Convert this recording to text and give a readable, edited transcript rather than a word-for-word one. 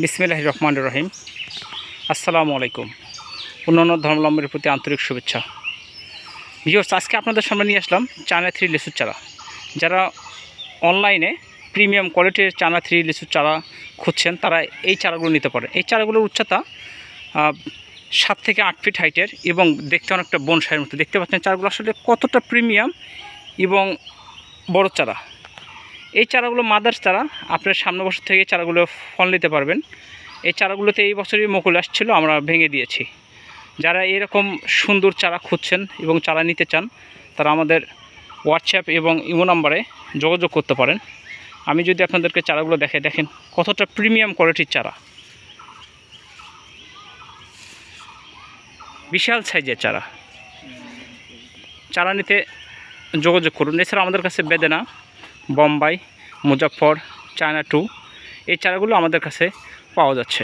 বিসমিল্লাহির রহমানির রহিম। আসসালামু আলাইকুম। অন্যান্য ধর্মাবলম্বীর প্রতি আন্তরিক শুভেচ্ছা। ভিউয়ার্স, আজকে আপনাদের সামনে নিয়ে আসলাম চায়না থ্রি লিচুর চারা। যারা অনলাইনে প্রিমিয়াম কোয়ালিটির চায়না থ্রি লিচুর চারা খুঁজছেন তারা এই চারাগুলো নিতে পারে। এই চারাগুলোর উচ্চতা 7 থেকে 8 ফিট হাইটের এবং দেখতে অনেকটা বনসাইয়ের মতো। দেখতে পাচ্ছেন চারাগুলো আসলে কতটা প্রিমিয়াম এবং বড় চারা। এই চারাগুলো মাদার চারা। আপনার সামনে বছর থেকে চারাগুলো ফল নিতে পারবেন। এই চারাগুলোতে এই বছরই মুকুল আসছিল, আমরা ভেঙে দিয়েছি। যারা এরকম সুন্দর চারা খুঁজছেন এবং চারা নিতে চান তারা আমাদের হোয়াটসঅ্যাপ এবং ইমো নাম্বারে যোগাযোগ করতে পারেন। আমি যদি আপনাদেরকে চারাগুলো দেখেন কতটা প্রিমিয়াম কোয়ালিটির চারা, বিশাল সাইজের চারা। চারা নিতে যোগাযোগ করুন। এছাড়া আমাদের কাছে বেদেনা, বোম্বাই, মুজাফফর, চায়না 2 এই চারাগুলো আমাদের কাছে পাওয়া যাচ্ছে।